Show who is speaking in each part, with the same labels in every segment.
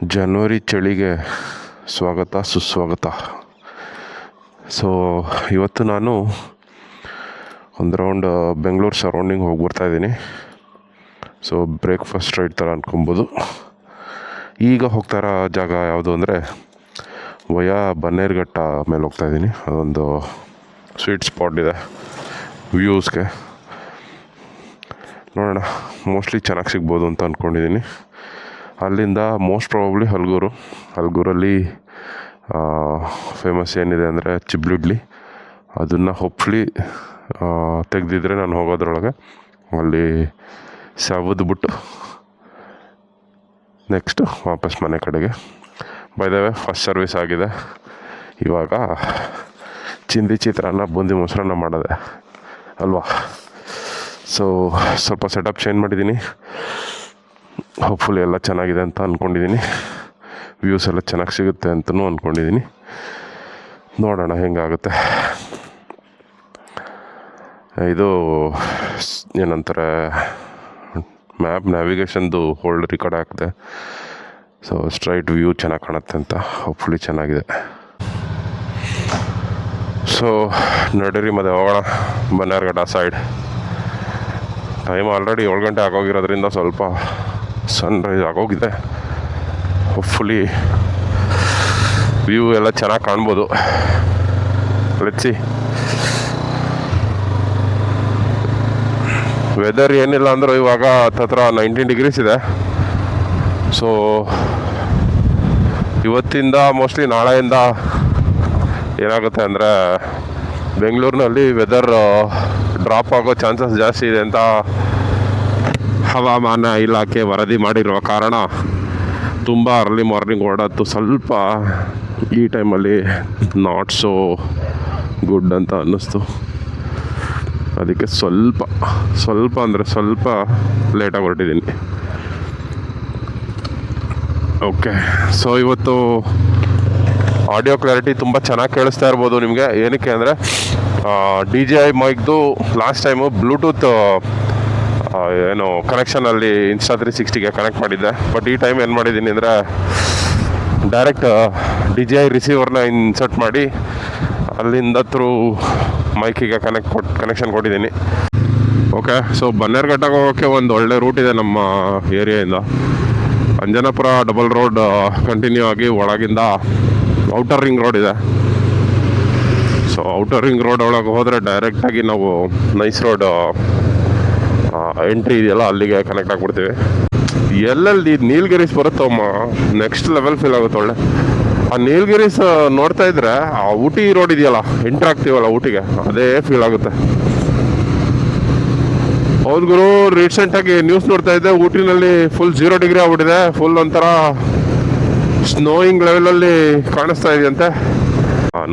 Speaker 1: ಜನವರಿ ಚಳಿಗೆ ಸ್ವಾಗತ ಸುಸ್ವಾಗತ. ಸೊ ಇವತ್ತು ನಾನು ಒಂದು ರೌಂಡ್ ಬೆಂಗಳೂರು ಸರೌಂಡಿಂಗ್ ಹೋಗಿ ಬರ್ತಾಯಿದ್ದೀನಿ. ಸೊ ಬ್ರೇಕ್ಫಾಸ್ಟ್ ರೈಡ್ ಥರ ಅನ್ಕೊಬೋದು. ಈಗ ಹೋಗ್ತಾ ಇರೋ ಜಾಗ ಯಾವುದು ಅಂದರೆ ವಯಾ ಬನ್ನೇರುಘಟ್ಟ ಮೇಲೆ ಹೋಗ್ತಾಯಿದ್ದೀನಿ. ಅದೊಂದು ಸ್ವೀಟ್ ಸ್ಪಾಟ್ ಇದೆ ವ್ಯೂಸ್ಗೆ. ನೋಡೋಣ, ಮೋಸ್ಟ್ಲಿ ಚೆನ್ನಾಗಿ ಸಿಗ್ಬೋದು ಅಂತ ಅಂದ್ಕೊಂಡಿದ್ದೀನಿ. ಅಲ್ಲಿಂದ ಮೋಸ್ಟ್ ಪ್ರಾಬಬ್ಲಿ ಹಲ್ಗೂರಲ್ಲಿ ಫೇಮಸ್ ಏನಿದೆ ಅಂದರೆ ಚಿಬ್ಲಿಡ್ಲಿ, ಅದನ್ನು ಹೋಪ್ಫುಲಿ ತೆಗೆದಿದ್ರೆ ನಾನು ಹೋಗೋದ್ರೊಳಗೆ ಅಲ್ಲಿ ಸವದ್ಬಿಟ್ಟು ನೆಕ್ಸ್ಟು ವಾಪಸ್ ಮನೆ ಕಡೆಗೆ. By the way first service ಆಗಿದೆ. ಇವಾಗ ಚಿಂದಿ ಚಿತ್ರಾನ್ನ ಬೂಂದಿ ಮೊಸರನ್ನ ಮಾಡೋದೆ ಅಲ್ವಾ. ಸೊ ಸ್ವಲ್ಪ ಸೆಟಪ್ ಚೇಂಜ್ ಮಾಡಿದ್ದೀನಿ. ಹೋಪ್ಫುಲಿ ಎಲ್ಲ ಚೆನ್ನಾಗಿದೆ ಅಂತ ಅಂದ್ಕೊಂಡಿದ್ದೀನಿ. ವ್ಯೂಸ್ ಎಲ್ಲ ಚೆನ್ನಾಗಿ ಸಿಗುತ್ತೆ ಅಂತಲೂ ಅಂದ್ಕೊಂಡಿದ್ದೀನಿ. ನೋಡೋಣ ಹೆಂಗಾಗುತ್ತೆ. ಇದು ಏನಂತಾರೆ, ಮ್ಯಾಪ್ ನ್ಯಾವಿಗೇಷನ್ದು ಹೋಲ್ಡ್ ರೆಕಾರ್ಡ್ ಹಾಕಿದೆ. ಸೊ ಸ್ಟ್ರೈಟ್ ವ್ಯೂ ಚೆನ್ನಾಗಿ ಕಾಣುತ್ತೆ ಅಂತ. ಹೋಪ್ಫುಲಿ ಚೆನ್ನಾಗಿದೆ. ಸೊ ನಡೀರಿ ಮತ್ತೆ ಹೋಗೋಣ ಬನ್ನೇರುಘಟ್ಟ ಸೈಡ್. ಟೈಮ್ ಆಲ್ರೆಡಿ 7 ಗಂಟೆ ಆಗೋಗಿರೋದ್ರಿಂದ ಸ್ವಲ್ಪ ಸನ್ರೈಸ್ ಆಗೋಗಿದೆ. ಹೋಪ್ಫುಲಿ ವ್ಯೂ ಎಲ್ಲ ಚೆನ್ನಾಗಿ ಕಾಣ್ಬೋದು. Let's see. ವೆದರ್ ಏನಿಲ್ಲ ಅಂದರೂ ಇವಾಗ ಹತ್ರ 19 ಡಿಗ್ರೀಸ್ ಇದೆ. ಸೊ ಇವತ್ತಿಂದ ಮೋಸ್ಟ್ಲಿ ನಾಳೆಯಿಂದ ಏನಾಗುತ್ತೆ ಅಂದರೆ ಬೆಂಗಳೂರಿನಲ್ಲಿ ವೆದರ್ ಡ್ರಾಪ್ ಆಗೋ ಚಾನ್ಸಸ್ ಜಾಸ್ತಿ ಇದೆ ಅಂತ ಹವಾಮಾನ ಇಲಾಖೆ ವರದಿ ಮಾಡಿರುವ ಕಾರಣ ತುಂಬ ಅರ್ಲಿ ಮಾರ್ನಿಂಗ್ ಓಡೋದು ಸ್ವಲ್ಪ ಈ ಟೈಮಲ್ಲಿ ನಾಟ್ ಸೋ ಗುಡ್ ಅಂತ ಅನ್ನಿಸ್ತು. ಅದಕ್ಕೆ ಸ್ವಲ್ಪ ಅಂದರೆ ಸ್ವಲ್ಪ ಲೇಟಾಗಿ ಹೊರಟಿದ್ದೀನಿ. ಓಕೆ, ಸೊ ಇವತ್ತು ಆಡಿಯೋ ಕ್ಲಾರಿಟಿ ತುಂಬ ಚೆನ್ನಾಗಿ ಕೇಳಿಸ್ತಾ ಇರ್ಬೋದು ನಿಮಗೆ. ಏನಕ್ಕೆ ಅಂದರೆ DJI ಮೈಕ್ದು ಲಾಸ್ಟ್ ಟೈಮು ಬ್ಲೂಟೂತ್ ಏನು ಕನೆಕ್ಷನಲ್ಲಿ Insta360ಗೆ ಕನೆಕ್ಟ್ ಮಾಡಿದ್ದೆ. ಬಟ್ ಈ ಟೈಮ್ ಏನು ಮಾಡಿದ್ದೀನಿ ಅಂದರೆ ಡೈರೆಕ್ಟ್ DJI ರಿಸೀವರ್ನ ಇನ್ಸರ್ಟ್ ಮಾಡಿ ಅಲ್ಲಿಂದ ಥ್ರೂ ಮೈಕಿಗೆ ಕನೆಕ್ಷನ್ ಕೊಟ್ಟಿದ್ದೀನಿ. ಓಕೆ, ಸೊ ಬನ್ನೇರುಘಟ್ಟಕ್ಕೆ ಹೋಗೋಕ್ಕೆ ಒಂದು ಒಳ್ಳೆ ರೂಟ್ ಇದೆ ನಮ್ಮ ಏರಿಯಾಯಿಂದ. ಅಂಜನಾಪುರ ಡಬಲ್ ರೋಡ್ ಕಂಟಿನ್ಯೂ ಆಗಿ ಒಳಗಿಂದ ಔಟರ್ ರಿಂಗ್ ರೋಡ್ ಇದೆ. ಸೊ ಔಟರ್ ರಿಂಗ್ ರೋಡ್ ಒಳಗೆ ಹೋದರೆ ಡೈರೆಕ್ಟಾಗಿ ನಾವು ನೈಸ್ ರೋಡ್ ಎಂಟ್ರಿ ಇದೆಯಲ್ಲ ಅಲ್ಲಿಗೆ ಕನೆಕ್ಟ್ ಆಗಿಬಿಡ್ತೀವಿ. ಎಲ್ಲೆಲ್ಲಿ ನೀಲಗಿರೀಸ್ ಬರುತ್ತಮ್ಮ, ನೆಕ್ಸ್ಟ್ ಲೆವೆಲ್ ಫೀಲ್ ಆಗುತ್ತೆ. ಒಳ್ಳೆ ಆ ನೀಲಗಿರೀಸ್ ನೋಡ್ತಾ ಇದ್ರೆ ಆ ಊಟಿ ರೋಡ್ ಇದೆಯಲ್ಲ, ಎಂಟ್ರ್ ಆಗ್ತೀವಲ್ಲ ಊಟಿಗೆ, ಅದೇ ಫೀಲ್ ಆಗುತ್ತೆ. ಹೌದು ಗುರು, ರೀಸೆಂಟಾಗಿ ನ್ಯೂಸ್ ನೋಡ್ತಾ ಇದ್ದೆ, ಊಟಿನಲ್ಲಿ ಫುಲ್ 0 ಡಿಗ್ರಿ ಆಗ್ಬಿಟ್ಟಿದೆ. ಫುಲ್ ಒಂಥರ ಸ್ನೋಯಿಂಗ್ ಲೆವೆಲಲ್ಲಿ ಕಾಣಿಸ್ತಾ ಇದೆಯಂತೆ.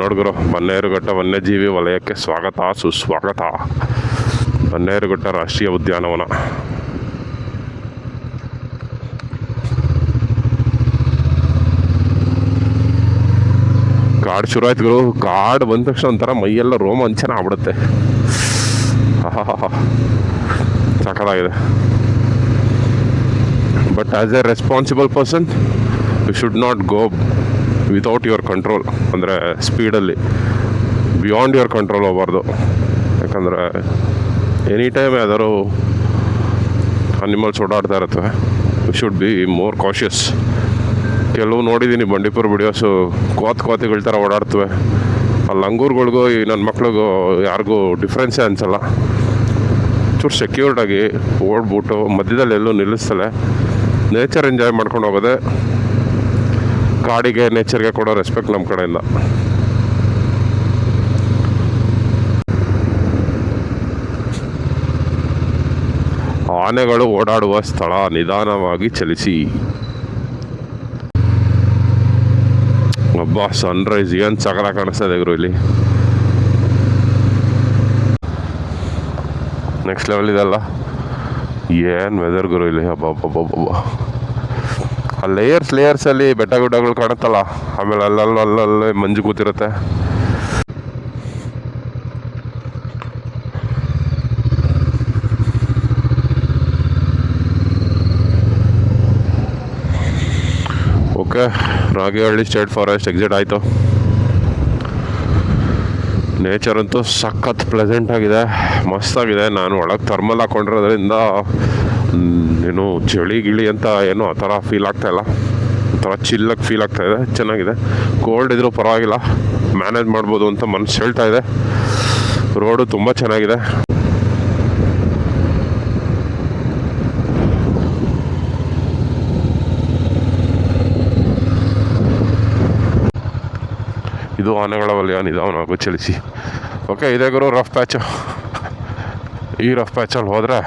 Speaker 1: ನೋಡ್ಗುರು, ಬನ್ನೇರುಘಟ್ಟ ವನ್ಯಜೀವಿ ವಲಯಕ್ಕೆ ಸ್ವಾಗತ ಸುಸ್ವಾಗತ. ಬನ್ನೇರುಘಟ್ಟ ರಾಷ್ಟ್ರೀಯ ಉದ್ಯಾನವನ. ಕಾಡು ಶುರು ಆಯ್ತು ಗುರು. ಕಾಡು ಬಂದ ತಕ್ಷಣ ಒಂಥರ ಮೈಯೆಲ್ಲ ರೋಮಾಂಚನ ಆಗ್ಬಿಡುತ್ತೆ. ಸಾಕಾಗಿದೆ. But as a responsible person you should not go without your control. ಅಂದರೆ ಸ್ಪೀಡಲ್ಲಿ ಬಿಯಾಂಡ್ ಯುವರ್ ಕಂಟ್ರೋಲ್ ಹೋಗ್ಬಾರ್ದು. ಯಾಕಂದರೆ ಎನಿ ಟೈಮ್ ಯಾವ್ದಾದ್ರು ಅನಿಮಲ್ಸ್ ಓಡಾಡ್ತಾ ಇರ್ತವೆ. You should be more cautious. ಕೆಲವು ನೋಡಿದ್ದೀನಿ ಬಂಡೀಪುರ ವಿಡಿಯೋಸು, ಕೋತಿಗಳ ಥರ ಓಡಾಡ್ತವೆ. ಆ ಲಂಗೂರ್ಗಳಿಗೂ ಈ ನನ್ನ ಮಕ್ಳಿಗೂ ಯಾರಿಗೂ ಡಿಫ್ರೆನ್ಸೇ ಅನಿಸಲ್ಲ. ಚೂರು ಸೆಕ್ಯೂರ್ಡಾಗಿ ಓಡ್ಬಿಟ್ಟು ಮಧ್ಯದಲ್ಲಿ ಎಲ್ಲೂ ನಿಲ್ಲಿಸ್ತಲೆ ನೇಚರ್ ಎಂಜಾಯ್ ಮಾಡ್ಕೊಂಡು ಹೋಗೋದೆ ಕಾಡಿಗೆ, ನೇಚರ್ಗೆ ಕೊಡೋ ರೆಸ್ಪೆಕ್ಟ್ ನಮ್ಮ ಕಡೆಯಿಂದ. ಆನೆಗಳು ಓಡಾಡುವ ಸ್ಥಳ, ನಿಧಾನವಾಗಿ ಚಲಿಸಿ. ಒಬ್ಬ ಸನ್ರೈಸ್ ಏನು ಸಕಲ ಕಾಣಿಸ್ತಾ ಇದೆ ಗುರು ಇಲ್ಲಿ. ನೆಕ್ಸ್ಟ್ ಲೆವೆಲ್ ಇದೆಲ್ಲ. ಏನು ವೆದರ್ ಗುರು ಇಲ್ಲಿ. ಹಬ್ಬ ಆ ಲೇಯರ್ಸಲ್ಲಿ ಬೆಟ್ಟ ಗುಡ್ಡಗಳು ಕಾಣುತ್ತಲ್ಲ, ಆಮೇಲೆ ಅಲ್ಲಲ್ಲೇ ಮಂಜು ಕೂತಿರುತ್ತೆ. Okay, Ragihalli state forest exit ಆಯಿತು. ನೇಚರ್ ಅಂತೂ ಸಖತ್ ಪ್ಲೆಸೆಂಟ್ ಆಗಿದೆ, ಮಸ್ತಾಗಿದೆ. ನಾನು ಒಳಗೆ ಥರ್ಮಲ್ ಹಾಕ್ಕೊಂಡಿರೋದ್ರಿಂದ ಏನು ಚಳಿ ಗಿಳಿ ಅಂತ ಏನೋ ಆ ಥರ ಫೀಲ್ ಆಗ್ತಾಯಿಲ್ಲ, ಒಂಥರ ಚಿಲ್ಲಾಗಿ ಫೀಲ್ ಆಗ್ತಾಯಿದೆ. ಚೆನ್ನಾಗಿದೆ. ಕೋಲ್ಡ್ ಇದ್ರೂ ಪರವಾಗಿಲ್ಲ, ಮ್ಯಾನೇಜ್ ಮಾಡ್ಬೋದು ಅಂತ ಮನಸ್ಸು ಹೇಳ್ತಾ ಇದೆ. ರೋಡು ತುಂಬ ಚೆನ್ನಾಗಿದೆ. ಇದು ಆನೆಗಳ ವಲಯ, ನಿಧಾನವಾಗಿ ಚಲಿಸಿ. ಓಕೆ, ಇದೇ ಗುರು ರಫ್ ಪ್ಯಾಚು. ಈ ರಫ್ ಪ್ಯಾಚಲ್ಲಿ ಹೋದರೆ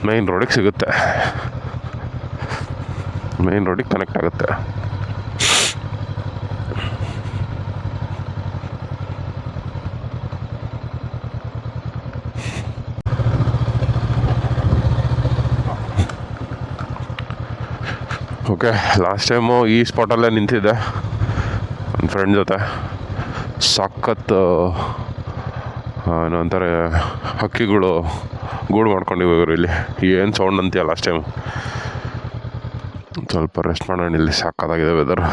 Speaker 1: ಮೈನ್ ರೋಡಿಗೆ ಸಿಗುತ್ತೆ, ಮೈನ್ ರೋಡಿಗೆ ಕನೆಕ್ಟ್ ಆಗುತ್ತೆ. ಓಕೆ, ಲಾಸ್ಟ್ ಟೈಮು ಈ ಸ್ಪಾಟಲ್ಲೇ ನಿಂತಿದ್ದೆ ನನ್ನ ಫ್ರೆಂಡ್ ಜೊತೆ. ಸಖತ್ ಏನು ಅಂತಾರೆ, ಹಕ್ಕಿಗಳು ಗೂಡು ಮಾಡ್ಕೊಂಡಿವ್ರು ಇಲ್ಲಿ. ಏನು ಸೌಂಡ್ ಅಂತೀಯ ಲಾಸ್ಟ್ ಟೈಮು. ಸ್ವಲ್ಪ ರೆಸ್ಟ್ ಮಾಡೋಣ, ಇಲ್ಲಿ ಸಖತ್ತಾಗಿದೆ ವೆದರ್.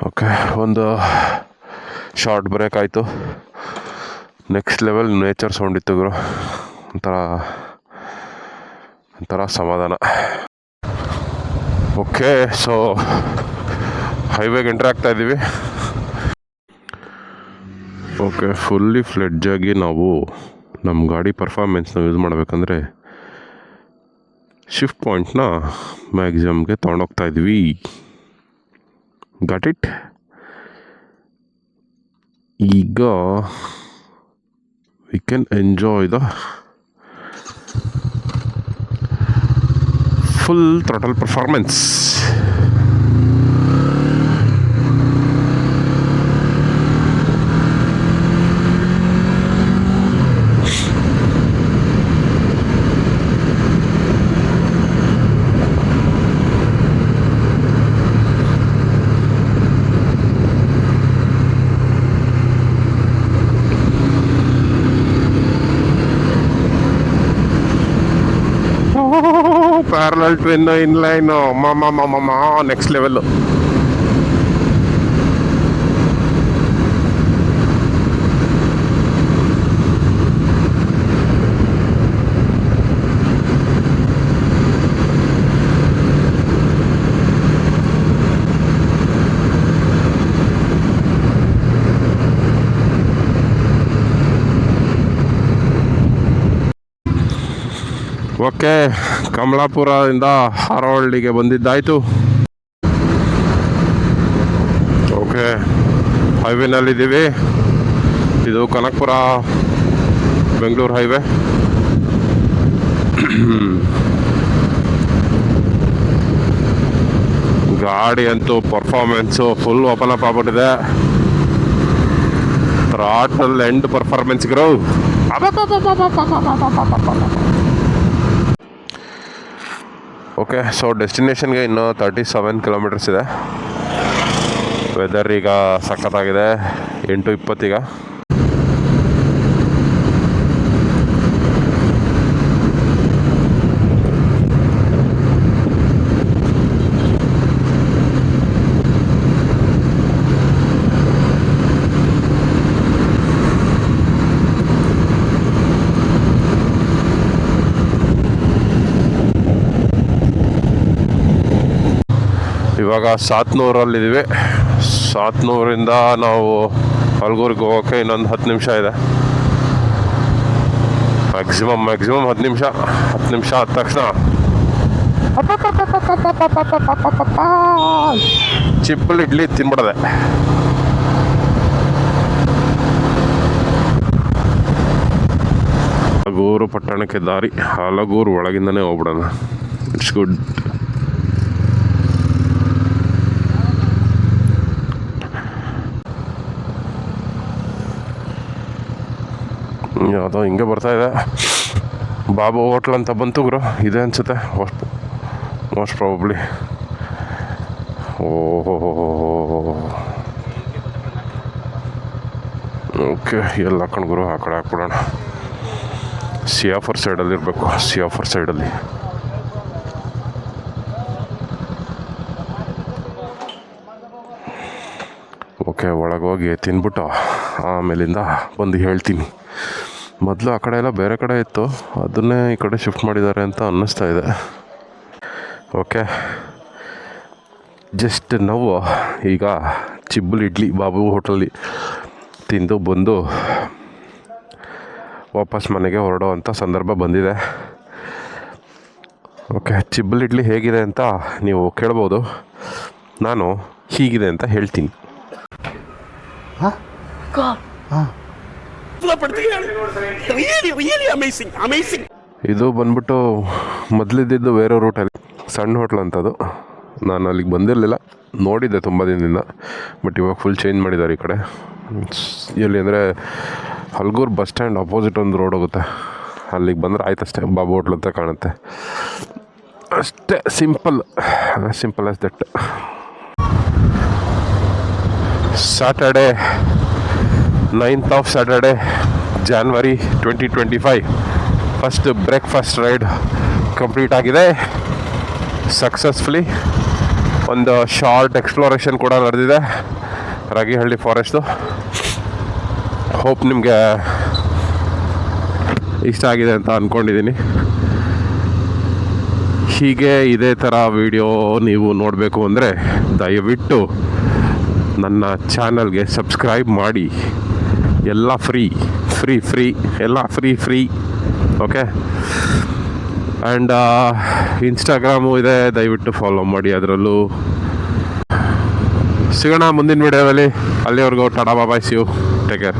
Speaker 1: ಓಕೆ, ಒಂದು ಶಾರ್ಟ್ ಬ್ರೇಕ್ ಆಯಿತು. ನೆಕ್ಸ್ಟ್ ಲೆವೆಲ್ ನೇಚರ್ ಸೌಂಡ್ ಇತ್ತು ಗುರು, ಒಂಥರ ಸಮಾಧಾನ. ಓಕೆ, ಸೊ ಹೈವೇಗೆ ಎಂಟ್ರಿ ಆಗ್ತಾ ಇದ್ದೀವಿ. ಓಕೆ, ಫುಲ್ಲಿ ಫ್ಲೆಡ್ಜಾಗಿ ನಾವು ನಮ್ಮ ಗಾಡಿ ಪರ್ಫಾರ್ಮೆನ್ಸ್ನ ಯೂಸ್ ಮಾಡಬೇಕಂದ್ರೆ ಶಿಫ್ಟ್ ಪಾಯಿಂಟ್ನ ಮ್ಯಾಕ್ಸಿಮಮ್ಗೆ ತೊಗೊಂಡೋಗ್ತಾ ಇದ್ವಿ. Got it. ಈಗ we can enjoy the full throttle performance. Parallel twin inline next level. Okay, ಕಮಲಾಪುರದಿಂದ ಹಾರೋಹಳ್ಳಿಗೆ ಬಂದಿದ್ದಾಯಿತು. ಓಕೆ, ಹೈವೇನಲ್ಲಿದ್ದೀವಿ. ಇದು ಕನಕಪುರ ಬೆಂಗಳೂರು ಹೈವೇ. ಗಾಡಿ ಅಂತೂ ಪರ್ಫಾರ್ಮೆನ್ಸು ಫುಲ್ ಓಪನ್ ಅಪ್ ಆಗ್ಬಿಟ್ಟಿದೆ. Throttle and performance grow. Okay, so ಡೆಸ್ಟಿನೇಷನ್ಗೆ ಇನ್ನೂ 37 ಕಿಲೋಮೀಟರ್ಸ್ ಇದೆ. ವೆದರ್ ಈಗ ಸಖತ್ತಾಗಿದೆ. 8:20 ಈಗ. ಇವಾಗ ಸಾತ್ನೂರಲ್ಲಿದ್ದೀವಿ. ಸಾತ್ನೂರಿಂದ ನಾವು ಹಲ್ಗೂರಿಗೆ ಹೋಗೋಕ್ಕೆ ಇನ್ನೊಂದು 10 ನಿಮಿಷ ಇದೆ. ಮ್ಯಾಕ್ಸಿಮಮ್ 10 ನಿಮಿಷ. 10 ನಿಮಿಷ ಆದ ತಕ್ಷಣ ಚಿಪ್ಪಲ್ ಇಡ್ಲಿ ತಿನ್ಬಿಡದೆ. ಹಾಗೂ ಹಲಗೂರು ಪಟ್ಟಣಕ್ಕೆ ದಾರಿ, ಹಲಗೂರು ಒಳಗಿಂದನೇ ಹೋಗ್ಬಿಡೋಣ. It's good. ಯಾವುದೋ ಹಿಂಗೆ ಬರ್ತಾಯಿದೆ. ಬಾಬು ಹೋಟ್ಲ್ ಅಂತ ಬಂತು ಗುರು, ಇದೆ ಅನಿಸುತ್ತೆ ಮೋಸ್ಟ್ ಪ್ರಾಬಬ್ಲಿ. ಓಹೋ, ಓಕೆ. ಎಲ್ಲಿ ಹಾಕೊಂಡು ಗುರು, ಆ ಕಡೆ ಹಾಕ್ಬಿಡೋಣ. ಸಿಯಾಫರ್ ಸೈಡಲ್ಲಿ ಇರಬೇಕು, ಸಿಯಾಫರ್ ಸೈಡಲ್ಲಿ. ಓಕೆ, ಒಳಗೆ ಹೋಗಿ ತಿನ್ಬಿಟ್ಟು ಆಮೇಲಿಂದ ಬಂದು ಹೇಳ್ತೀನಿ. ಮೊದಲು ಆ ಕಡೆ ಎಲ್ಲ ಬೇರೆ ಕಡೆ ಇತ್ತು, ಅದನ್ನೇ ಈ ಕಡೆ ಶಿಫ್ಟ್ ಮಾಡಿದ್ದಾರೆ ಅಂತ ಅನ್ನಿಸ್ತಾ ಇದೆ. ಓಕೆ, ಜಸ್ಟ್ ನಾವು ಈಗ ಚಿಬ್ಬಲ್ ಇಡ್ಲಿ ಬಾಬು ಹೋಟೆಲ್ಲಿ ತಿಂದು ಬಂದು ವಾಪಸ್ ಮನೆಗೆ ಹೊರಡೋ ಅಂಥ ಸಂದರ್ಭ ಬಂದಿದೆ. ಓಕೆ, ಚಿಬ್ಬಲ್ ಇಡ್ಲಿ ಹೇಗಿದೆ ಅಂತ ನೀವು ಕೇಳ್ಬೋದು. ನಾನು ಹೀಗಿದೆ ಅಂತ ಹೇಳ್ತೀನಿ. ಇದು ಬಂದ್ಬಿಟ್ಟು ಮೊದಲಿದ್ದು ಬೇರೆ ರೂಟಲ್ಲಿ ಸಣ್ಣ ಹೋಟ್ಲ್ ಅಂತದು. ನಾನು ಅಲ್ಲಿಗೆ ಬಂದಿರಲಿಲ್ಲ, ನೋಡಿದ್ದೆ ತುಂಬ ದಿನದಿಂದ. ಬಟ್ ಇವಾಗ ಫುಲ್ ಚೇಂಜ್ ಮಾಡಿದ್ದಾರೆ ಈ ಕಡೆ. ಎಲ್ಲಿ ಅಂದರೆ ಹಲಗೂರು ಬಸ್ ಸ್ಟ್ಯಾಂಡ್ ಅಪೋಸಿಟ್ ಒಂದು ರೋಡ್ ಹೋಗುತ್ತೆ, ಅಲ್ಲಿಗೆ ಬಂದರೆ ಆಯ್ತಷ್ಟೇ, ಬಾಬು ಹೋಟ್ಲ್ ಅಂತ ಕಾಣುತ್ತೆ ಅಷ್ಟೇ. Simple as that. Saturday, 9th of Saturday, January 2025. First breakfast ride complete ಆಗಿದೆ ಸಕ್ಸಸ್ಫುಲಿ. ಒಂದು ಶಾರ್ಟ್ ಎಕ್ಸ್ಪ್ಲೋರೇಷನ್ ಕೂಡ ನಡೆದಿದೆ ರಾಗಿಹಳ್ಳಿ ಫಾರೆಸ್ಟು. ಹೋಪ್ ನಿಮಗೆ ಇಷ್ಟ ಆಗಿದೆ ಅಂತ ಅಂದ್ಕೊಂಡಿದ್ದೀನಿ. ಹೀಗೆ ಇದೇ ಥರ ವಿಡಿಯೋ ನೀವು ನೋಡಬೇಕು ಅಂದರೆ ದಯವಿಟ್ಟು ನನ್ನ ಚಾನಲ್ಗೆ ಸಬ್ಸ್ಕ್ರೈಬ್ ಮಾಡಿ. ಎಲ್ಲ ಫ್ರೀ ಎಲ್ಲ ಫ್ರೀ. ಓಕೆ, ಆ್ಯಂಡ್ ಇನ್ಸ್ಟಾಗ್ರಾಮು ಇದೆ, ದಯವಿಟ್ಟು ಫಾಲೋ ಮಾಡಿ. ಅದರಲ್ಲೂ ಸಿಗೋಣ ಮುಂದಿನ ವಿಡಿಯೋದಲ್ಲಿ. ಅಲ್ಲಿವರೆಗೂ ಟಾಟಾ ಬಾಯ್, ಸಿ ಯು, ಟೇಕ್ ಕೇರ್.